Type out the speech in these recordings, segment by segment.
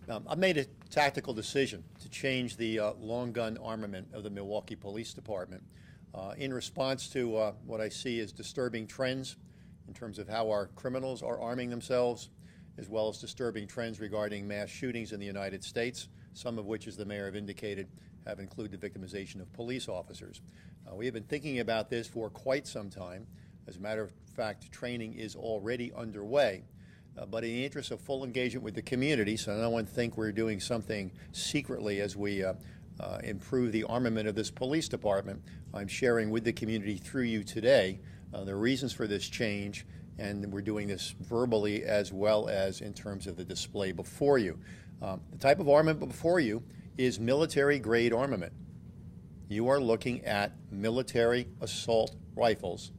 I made a tactical decision to change the long gun armament of the Milwaukee Police Department in response to what I see as disturbing trends in terms of how our criminals are arming themselves, as well as disturbing trends regarding mass shootings in the United States, some of which, as the mayor have indicated, have included the victimization of police officers. We have been thinking about this for quite some time. As a matter of fact, training is already underway. But in the interest of full engagement with the community, so no one think we're doing something secretly as we improve the armament of this police department, I'm sharing with the community through you today the reasons for this change, and we're doing this verbally as well as in terms of the display before you. The type of armament before you is military-grade armament. You are looking at military assault rifles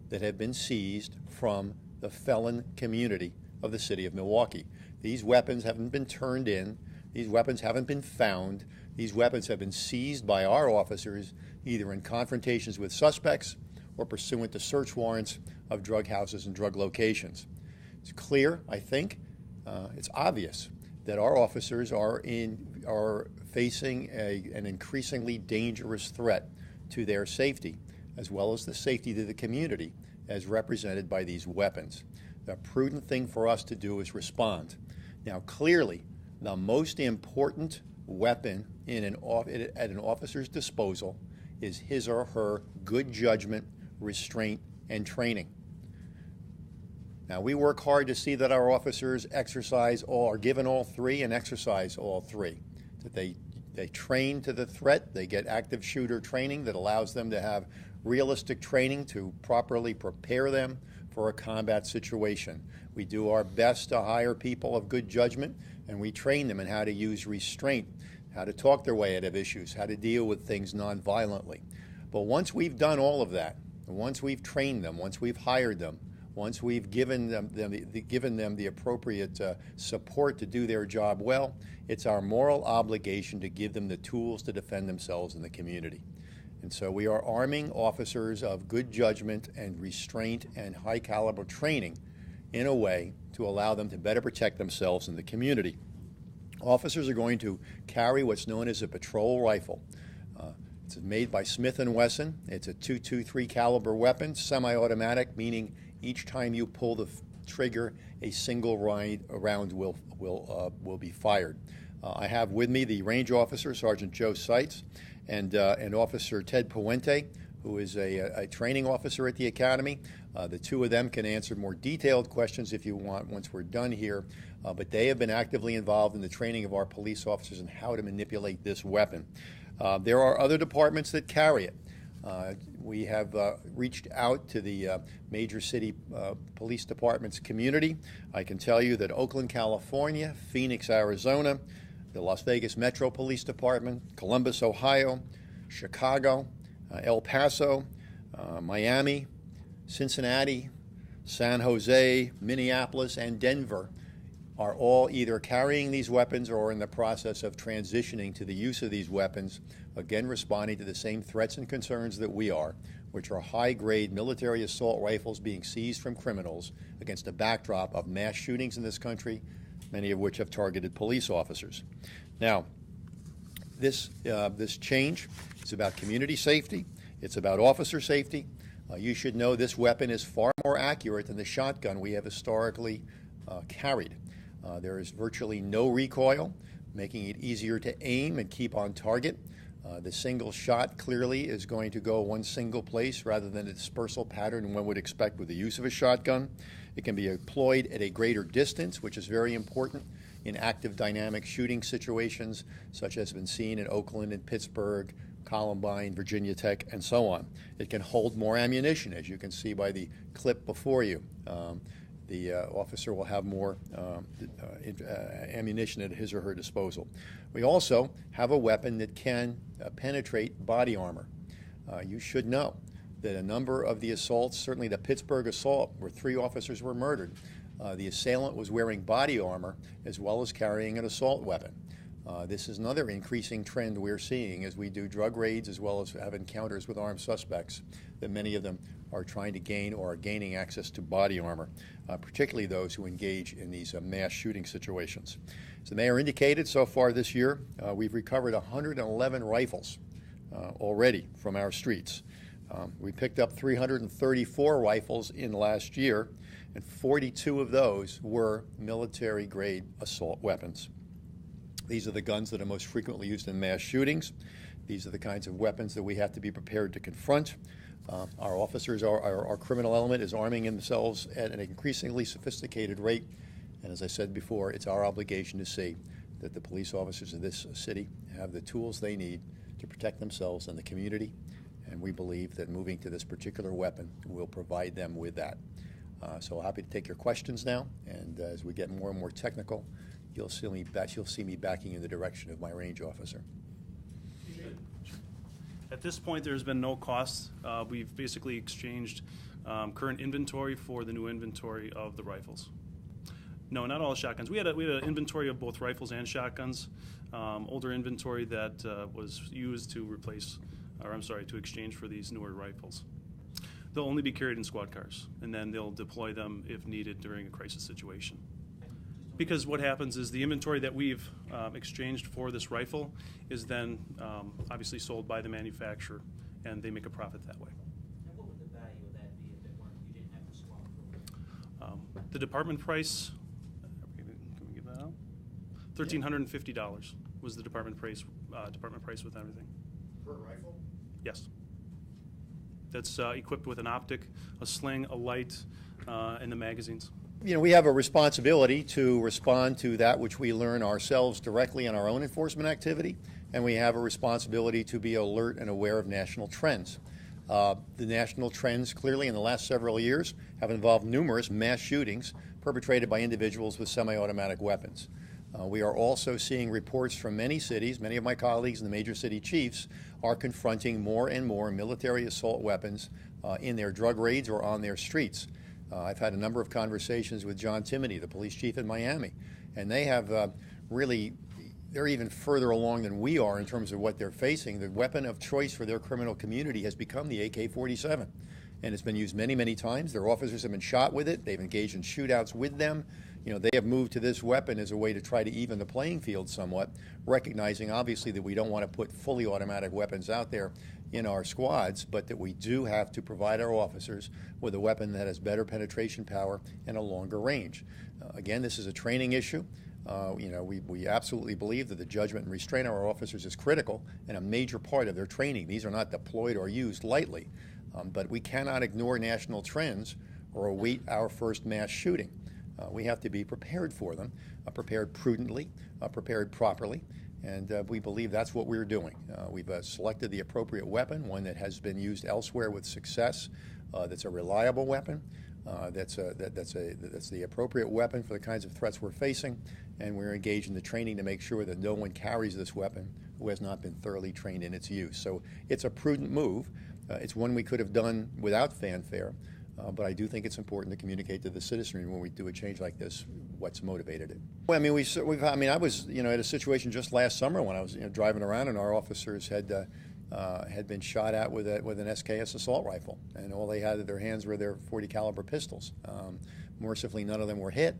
that have been seized from the felon community of the city of Milwaukee. These weapons haven't been turned in. These weapons haven't been found. These weapons have been seized by our officers either in confrontations with suspects or pursuant to search warrants of drug houses and drug locations. It's clear, I think, it's obvious that our officers are facing an increasingly dangerous threat to their safety, as well as the safety to the community, as represented by these weapons. The prudent thing for us to do is respond. Now, clearly, the most important weapon at an officer's disposal is his or her good judgment, restraint, and training. Now, we work hard to see that our officers are given all three and exercise all three. That they train to the threat, they get active shooter training that allows them to have realistic training to properly prepare them for a combat situation. We do our best to hire people of good judgment, and we train them in how to use restraint, how to talk their way out of issues, how to deal with things nonviolently. But once we've done all of that, and once we've trained them, once we've hired them, once we've given them the appropriate support to do their job well, it's our moral obligation to give them the tools to defend themselves in the community. And so we are arming officers of good judgment and restraint and high caliber training in a way to allow them to better protect themselves in the community. Officers are going to carry what's known as a patrol rifle. It's made by Smith & Wesson. It's a .223 caliber weapon, semi-automatic, meaning each time you pull the trigger, a single round will be fired. I have with me the range officer, Sergeant Joe SEITZ, and Officer Ted Puente, who is a training officer at the Academy. The two of them can answer more detailed questions if you want once we're done here, but they have been actively involved in the training of our police officers and how to manipulate this weapon. There are other departments that carry it. We have reached out to the major city police departments community. I can tell you that Oakland, California, Phoenix, Arizona, the Las Vegas Metro Police Department, Columbus, Ohio, Chicago, El Paso, Miami, Cincinnati, San Jose, Minneapolis, and Denver are all either carrying these weapons or in the process of transitioning to the use of these weapons, again responding to the same threats and concerns that we are, which are high-grade military assault rifles being seized from criminals against a backdrop of mass shootings in this country, many of which have targeted police officers. Now, this change is about community safety. It's about officer safety. You should know this weapon is far more accurate than the shotgun we have historically carried. There is virtually no recoil, making it easier to aim and keep on target. The single shot clearly is going to go one single place rather than a dispersal pattern one would expect with the use of a shotgun. It can be deployed at a greater distance, which is very important in active dynamic shooting situations, such as has been seen in Oakland and Pittsburgh, Columbine, Virginia Tech, and so on. It can hold more ammunition, as you can see by the clip before you. The officer will have more ammunition at his or her disposal. We also have a weapon that can penetrate body armor. You should know that a number of the assaults, certainly the Pittsburgh assault, where 3 officers were murdered, the assailant was wearing body armor as well as carrying an assault weapon. This is another increasing trend we're seeing as we do drug raids as well as have encounters with armed suspects, that many of them are trying to gain or are gaining access to body armor, particularly those who engage in these mass shooting situations. As the mayor indicated, so far this year, we've recovered 111 rifles already from our streets. We picked up 334 rifles in last year, and 42 of those were military-grade assault weapons. These are the guns that are most frequently used in mass shootings. These are the kinds of weapons that we have to be prepared to confront. Our officers, our criminal element is arming themselves at an increasingly sophisticated rate. And as I said before, it's our obligation to see that the police officers of this city have the tools they need to protect themselves and the community. And we believe that moving to this particular weapon will provide them with that. So happy to take your questions now. And as we get more and more technical, you'll see me backing in the direction of my range officer. At this point, there's been no cost. We've basically exchanged current inventory for the new inventory of the rifles. No, not all shotguns. We had an inventory of both rifles and shotguns, older inventory that was used to to exchange for these newer rifles. They'll only be carried in squad cars, and then they'll deploy them if needed during a crisis situation. Because what happens is the inventory that we've exchanged for this rifle is then obviously sold by the manufacturer, and they make a profit that way. And what would the value of that be if you didn't have the swap for it? The department price, can we give that out? $1,350 was the department price with everything. Per rifle? Yes. That's equipped with an optic, a sling, a light, and the magazines. You know, we have a responsibility to respond to that which we learn ourselves directly in our own enforcement activity, and we have a responsibility to be alert and aware of national trends. The national trends clearly in the last several years have involved numerous mass shootings perpetrated by individuals with semi-automatic weapons. We are also seeing reports from many cities. Many of my colleagues and the major city chiefs are confronting more and more military assault weapons in their drug raids or on their streets. I've had a number of conversations with John Timoney, the police chief in Miami, and they have they're even further along than we are in terms of what they're facing. The weapon of choice for their criminal community has become the AK-47, and it's been used many, many times. Their officers have been shot with it. They've engaged in shootouts with them. You know, they have moved to this weapon as a way to try to even the playing field somewhat, recognizing obviously that we don't want to put fully automatic weapons out there in our squads, but that we do have to provide our officers with a weapon that has better penetration power and a longer range. Again, this is a training issue. We absolutely believe that the judgment and restraint of our officers is critical and a major part of their training. These are not deployed or used lightly, but we cannot ignore national trends or await our first mass shooting. We have to be prepared for them, prepared prudently, prepared properly, and we believe that's what we're doing. We've selected the appropriate weapon, one that has been used elsewhere with success, that's a reliable weapon, that's the appropriate weapon for the kinds of threats we're facing, and we're engaged in the training to make sure that no one carries this weapon who has not been thoroughly trained in its use. So it's a prudent move. It's one we could have done without fanfare. But I do think it's important to communicate to the citizenry when we do a change like this what's motivated it. Well, I mean, I was at a situation just last summer when I was driving around and our officers had been shot at with an SKS assault rifle, and all they had in their hands were their .40 caliber pistols. Mercifully, none of them were hit,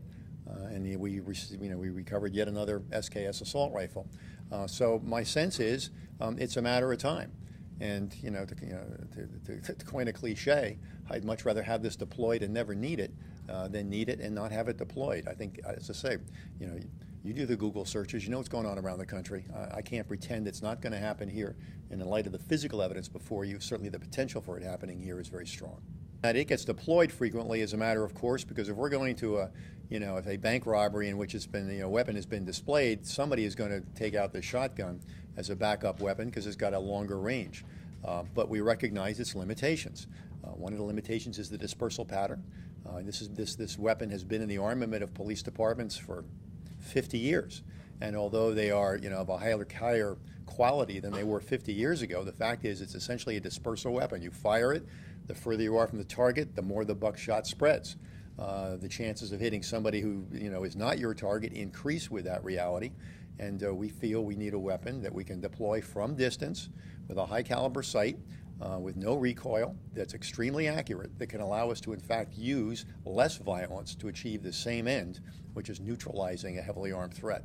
and we recovered yet another SKS assault rifle. So my sense is it's a matter of time. And to coin a cliche, I'd much rather have this deployed and never need it than need it and not have it deployed. I think, as I say, you do the Google searches, you know what's going on around the country. I can't pretend it's not going to happen here. And in light of the physical evidence before you, certainly the potential for it happening here is very strong. And it gets deployed frequently as a matter of course, because if we're going to a bank robbery in which it's been a weapon has been displayed, somebody is going to take out the shotgun as a backup weapon because it's got a longer range. But we recognize its limitations. One of the limitations is the dispersal pattern. This weapon has been in the armament of police departments for 50 years. And although they are of a higher quality than they were 50 years ago, the fact is it's essentially a dispersal weapon. You fire it, the further you are from the target, the more the buckshot spreads. The chances of hitting somebody who is not your target increase with that reality. And we feel we need a weapon that we can deploy from distance with a high caliber sight with no recoil, that's extremely accurate, that can allow us to in fact use less violence to achieve the same end, which is neutralizing a heavily armed threat.